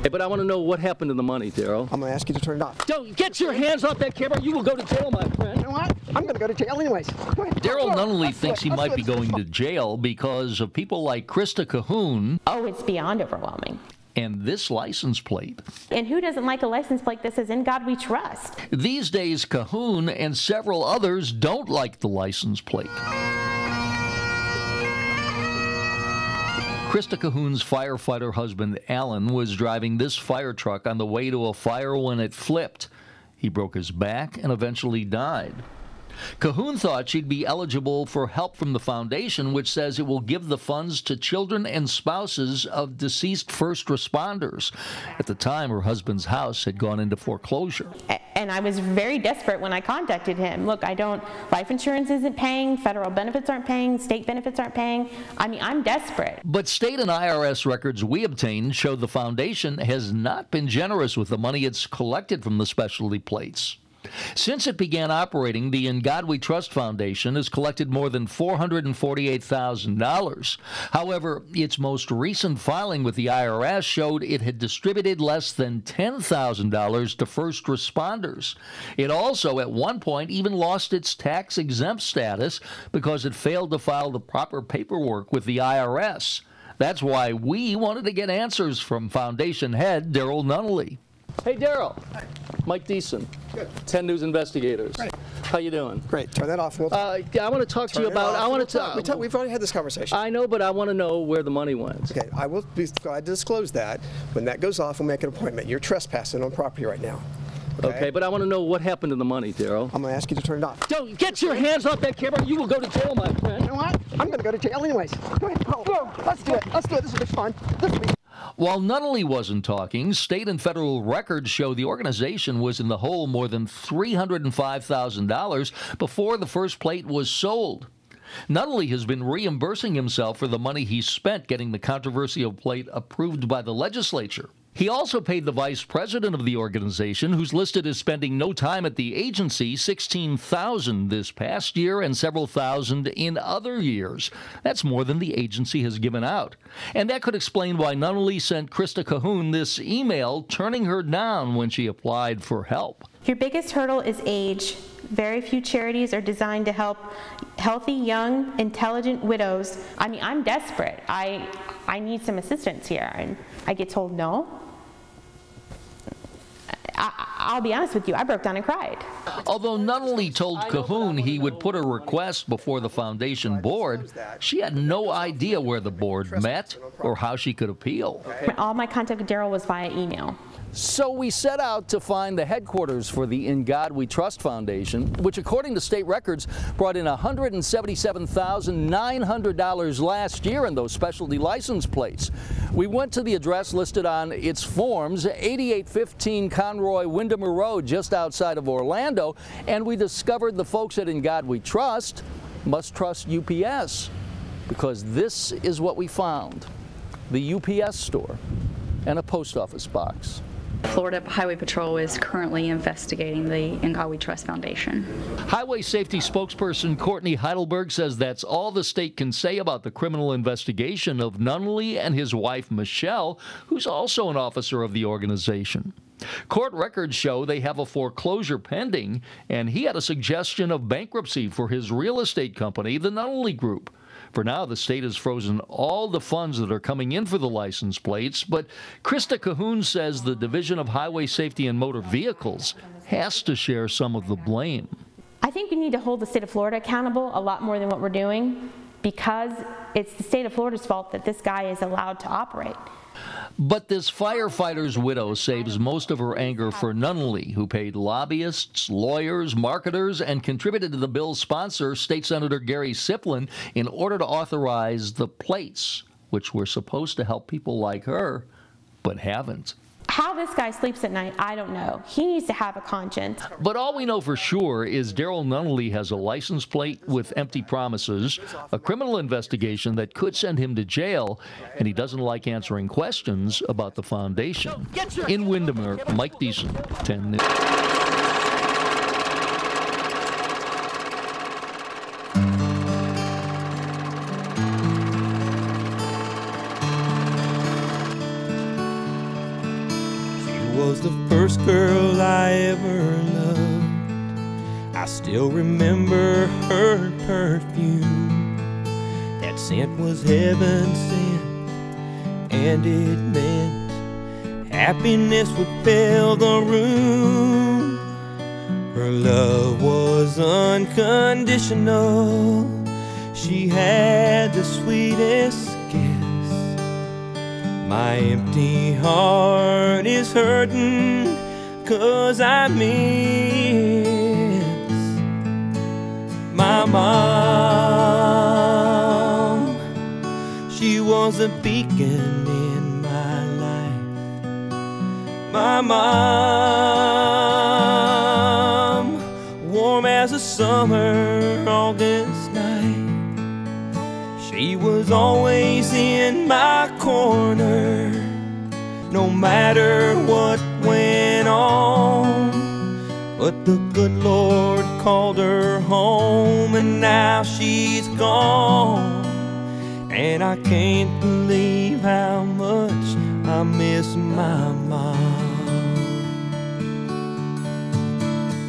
Hey, but I want to know what happened to the money, Daryl. I'm going to ask you to turn it off. Don't get your hands off that camera. You will go to jail, my friend. You know what? I'm going to go to jail anyways. Daryl Nunnally thinks he might be going to jail because of people like Krista Cahoon. Oh, it's beyond overwhelming. And this license plate. And who doesn't like a license plate that says, "In God We Trust"? These days, Cahoon and several others don't like the license plate. Krista Cahoon's firefighter husband, Alan, was driving this fire truck on the way to a fire when it flipped. He broke his back and eventually died. Cahoon thought she'd be eligible for help from the foundation, which says it will give the funds to children and spouses of deceased first responders. At the time, her husband's house had gone into foreclosure. And I was very desperate when I contacted him. Look, life insurance isn't paying, federal benefits aren't paying, state benefits aren't paying. I mean, I'm desperate. But state and IRS records we obtained show the foundation has not been generous with the money it's collected from the specialty plates. Since it began operating, the In God We Trust Foundation has collected more than $448,000. However, its most recent filing with the IRS showed it had distributed less than $10,000 to first responders. It also, at one point, even lost its tax-exempt status because it failed to file the proper paperwork with the IRS. That's why we wanted to get answers from Foundation head Daryl Nunnally. Hey, Daryl. Mike Deason. Good. 10 News Investigators. Great. How you doing? Great. Turn that off. I want to talk to you about. We've already had this conversation. I know, but I want to know where the money went. Okay, I will be glad to disclose that. When that goes off, we'll make an appointment. You're trespassing on property right now. Okay, but I want to know what happened to the money, Daryl. I'm going to ask you to turn it off. Don't get your hands off that camera. You will go to jail, my friend. You know what? I'm going to go to jail anyways. Go ahead. Go. Let's do it. Let's do it. This will be fun. This will be. While Nunnally wasn't talking, state and federal records show the organization was in the hole more than $305,000 before the first plate was sold. Nunnally has been reimbursing himself for the money he spent getting the controversial plate approved by the legislature. He also paid the vice president of the organization, who's listed as spending no time at the agency, $16,000 this past year and several thousand in other years. That's more than the agency has given out. And that could explain why Nunnally sent Krista Cahoon this email turning her down when she applied for help. Your biggest hurdle is age. Very few charities are designed to help healthy, young, intelligent widows. I mean, I'm desperate. I need some assistance here. And I get told no. I'll be honest with you, I broke down and cried. Although Nunnally told Cahoon he would put a request before the foundation board, she had no idea where the board met or how she could appeal. All my contact with Daryl was via email. So we set out to find the headquarters for the In God We Trust Foundation, which according to state records brought in $177,900 last year in those specialty license plates. We went to the address listed on its forms, 8815 Conroy Windermere Road, just outside of Orlando, and we discovered the folks at In God We Trust must trust UPS, because this is what we found: the UPS store and a post office box. Florida Highway Patrol is currently investigating the In God We Trust Foundation. Highway safety spokesperson Courtney Heidelberg says that's all the state can say about the criminal investigation of Nunnally and his wife Michelle, who's also an officer of the organization. Court records show they have a foreclosure pending, and he had a suggestion of bankruptcy for his real estate company, the Nunnally Group. For now, the state has frozen all the funds that are coming in for the license plates, but Krista Cahoon says the Division of Highway Safety and Motor Vehicles has to share some of the blame. I think we need to hold the state of Florida accountable a lot more than what we're doing, because it's the state of Florida's fault that this guy is allowed to operate. But this firefighter's widow saves most of her anger for Nunnally, who paid lobbyists, lawyers, marketers, and contributed to the bill's sponsor, State Senator Gary Siplin, in order to authorize the plates, which were supposed to help people like her, but haven't. How this guy sleeps at night, I don't know. He needs to have a conscience. But all we know for sure is Daryl Nunnally has a license plate with empty promises, a criminal investigation that could send him to jail, and he doesn't like answering questions about the foundation. In Windermere, Mike Deason, 10 News. was the first girl I ever loved. I still remember her perfume. That scent was heaven sent, and it meant happiness would fill the room. Her love was unconditional. She had the sweetest kiss. My empty heart is hurting 'cause I miss my mom. She was a beacon in my life. My mom, warm as a summer August night. She was always in my corner, no matter what went on. But the good Lord called her home, and now she's gone. And I can't believe how much I miss my mom.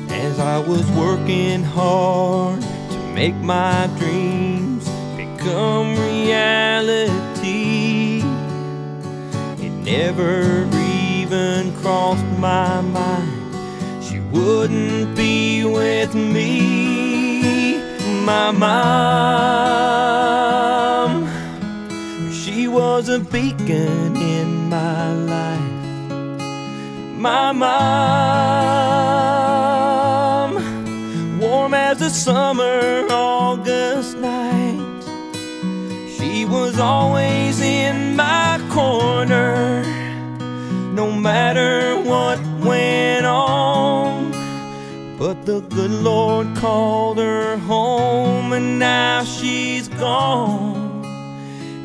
As I was working hard to make my dreams become reality, it never even crossed my mind she wouldn't be with me. My mom, she was a beacon in my life. My mom, warm as a summer August night. She was always in my corner, no matter what went on. But the good Lord called her home, and now she's gone.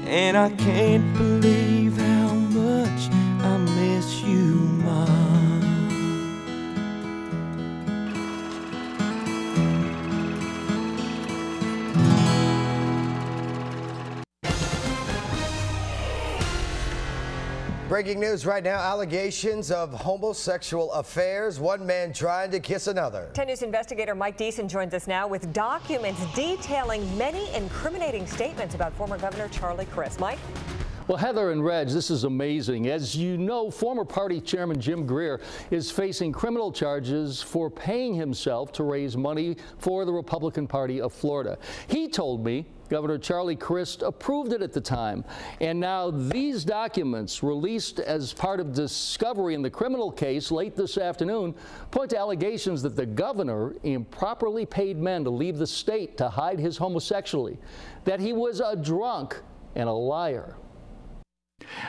And I can't believe how much I miss you, Mom. Breaking news right now, allegations of homosexual affairs, one man trying to kiss another. 10 News investigator Mike Deason joins us now with documents detailing many incriminating statements about former Governor Charlie Crist. Mike? Well, Heather and Reg, this is amazing. As you know, former party chairman Jim Greer is facing criminal charges for paying himself to raise money for the Republican Party of Florida. He told me Governor Charlie Crist approved it at the time. And now these documents, released as part of discovery in the criminal case late this afternoon, point to allegations that the governor improperly paid men to leave the state to hide his homosexuality, that he was a drunk and a liar.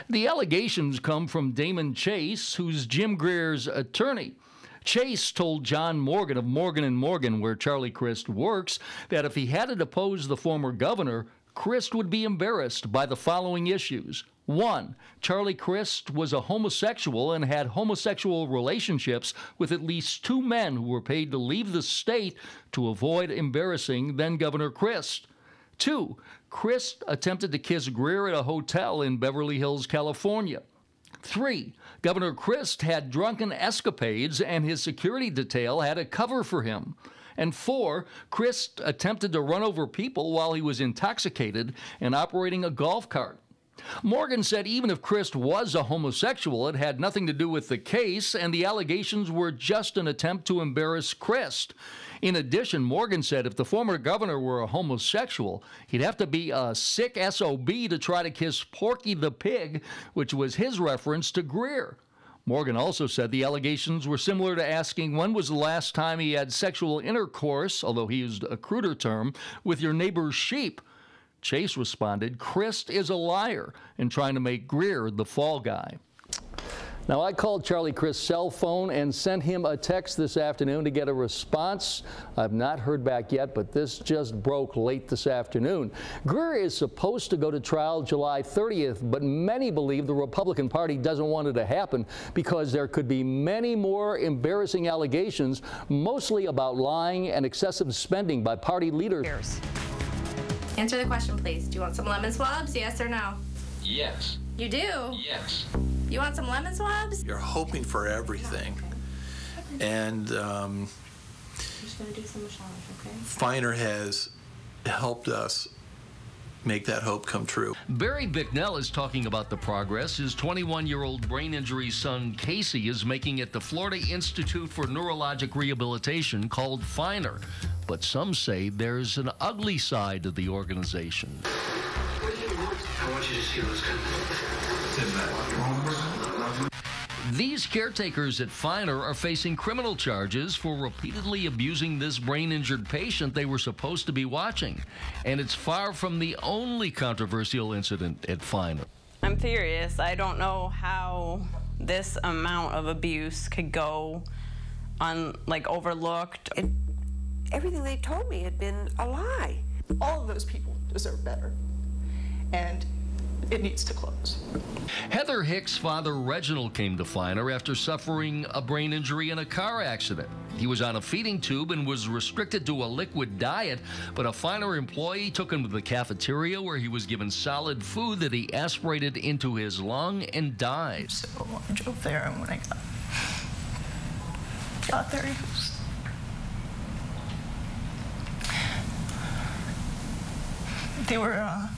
The allegations come from Damon Chase, who's Jim Greer's attorney. Chase told John Morgan of Morgan & Morgan, where Charlie Crist works, that if he had to depose the former governor, Crist would be embarrassed by the following issues. 1. Charlie Crist was a homosexual and had homosexual relationships with at least 2 men who were paid to leave the state to avoid embarrassing then-Governor Crist. 2. Crist attempted to kiss Greer at a hotel in Beverly Hills, California. 3. Governor Crist had drunken escapades and his security detail had a cover for him. And 4. Crist attempted to run over people while he was intoxicated and operating a golf cart. Morgan said even if Crist was a homosexual, it had nothing to do with the case, and the allegations were just an attempt to embarrass Crist. In addition, Morgan said if the former governor were a homosexual, he'd have to be a sick SOB to try to kiss Porky the Pig, which was his reference to Greer. Morgan also said the allegations were similar to asking when was the last time he had sexual intercourse, although he used a cruder term, with your neighbor's sheep. Chase responded, Crist is a liar and trying to make Greer the fall guy. Now, I called Charlie Crist's cell phone and sent him a text this afternoon to get a response. I've not heard back yet, but this just broke late this afternoon. Greer is supposed to go to trial July 30th, but many believe the Republican Party doesn't want it to happen because there could be many more embarrassing allegations, mostly about lying and excessive spending by party leaders. Answer the question, please. Do you want some lemon swabs? Yes or no? Yes. You do? Yes. You want some lemon swabs? You're hoping for everything. And I'm just going to do some massage, okay? FINR has helped us make that hope come true. Barry Bicknell is talking about the progress his 21-year-old brain injury son Casey is making at the Florida Institute for Neurologic Rehabilitation, called FINR. But some say there's an ugly side to the organization. I want you to see what's coming. These caretakers at FINR are facing criminal charges for repeatedly abusing this brain-injured patient they were supposed to be watching. And it's far from the only controversial incident at FINR. I'm furious. I don't know how this amount of abuse could go overlooked. Everything they told me had been a lie. All of those people deserve better, and it needs to close. Heather Hicks' father, Reginald, came to FINR after suffering a brain injury in a car accident. He was on a feeding tube and was restricted to a liquid diet, but a FINR employee took him to the cafeteria where he was given solid food that he aspirated into his lung and died. So I drove there, and when I got there, he was... They were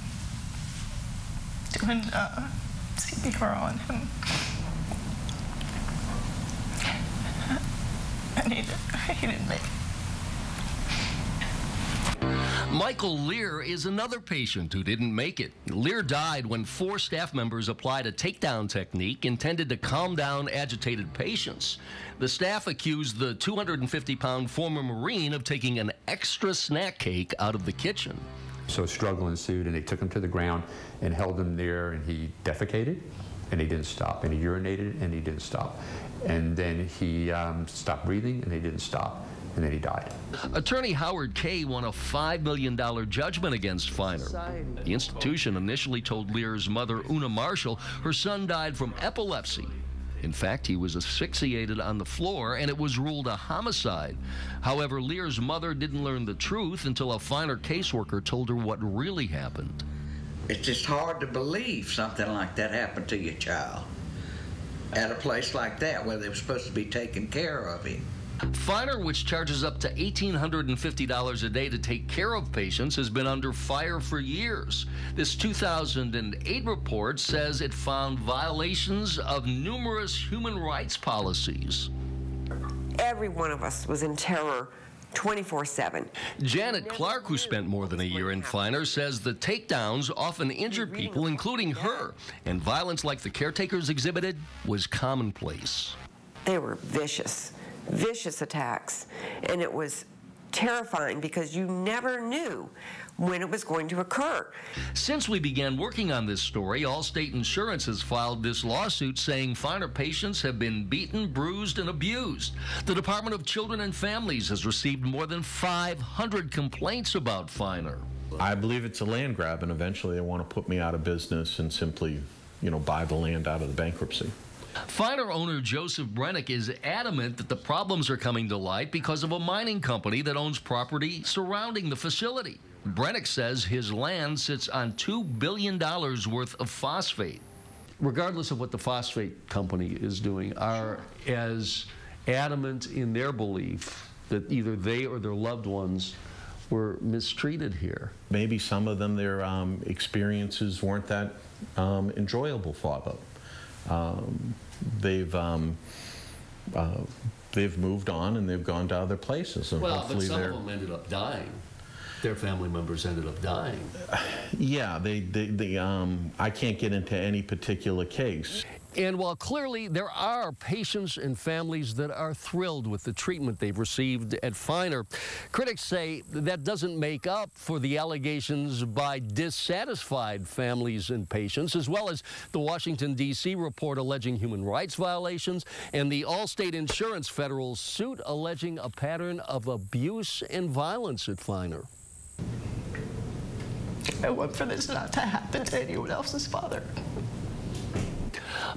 doing CPR on him. And he didn't make it. Michael Lear is another patient who didn't make it. Lear died when 4 staff members applied a takedown technique intended to calm down agitated patients. The staff accused the 250-pound former Marine of taking an extra snack cake out of the kitchen. So a struggle ensued, and they took him to the ground and held him there, and he defecated, and he didn't stop, and he urinated, and he didn't stop. And then he stopped breathing, and he didn't stop, and then he died. Attorney Howard Kay won a $5 million judgment against FINR. The institution initially told Lear's mother, Una Marshall, her son died from epilepsy. In fact, he was asphyxiated on the floor, and it was ruled a homicide. However, Lear's mother didn't learn the truth until a FINR caseworker told her what really happened. It's just hard to believe something like that happened to your child at a place like that where they were supposed to be taking care of him. FINR, which charges up to $1,850 a day to take care of patients, has been under fire for years. This 2008 report says it found violations of numerous human rights policies. Every one of us was in terror 24/7. Janet Clark, who spent more than a year in FINR, says the takedowns often injured people, including her, and violence like the caretakers exhibited was commonplace. They were vicious attacks, and it was terrifying because you never knew when it was going to occur. Since we began working on this story, Allstate Insurance has filed this lawsuit saying FINR patients have been beaten, bruised, and abused. The Department of Children and Families has received more than 500 complaints about FINR. I believe it's a land grab, and eventually they want to put me out of business and simply, buy the land out of the bankruptcy. FINR owner Joseph Brennick is adamant that the problems are coming to light because of a mining company that owns property surrounding the facility. Brennick says his land sits on $2 billion worth of phosphate. Regardless of what the phosphate company is doing, are as adamant in their belief that either they or their loved ones were mistreated here. Maybe some of them, their experiences weren't that enjoyable for them. They've moved on and they've gone to other places. And well, but some of them ended up dying. Their family members ended up dying. Yeah, I can't get into any particular case. And while clearly there are patients and families that are thrilled with the treatment they've received at FINR, critics say that doesn't make up for the allegations by dissatisfied families and patients, as well as the Washington, D.C. report alleging human rights violations and the Allstate Insurance federal suit alleging a pattern of abuse and violence at FINR. I want for this not to happen to anyone else's father.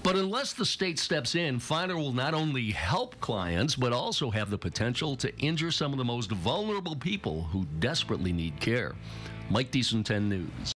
But unless the state steps in, FINR will not only help clients, but also have the potential to injure some of the most vulnerable people who desperately need care. Mike Deason, 10 News.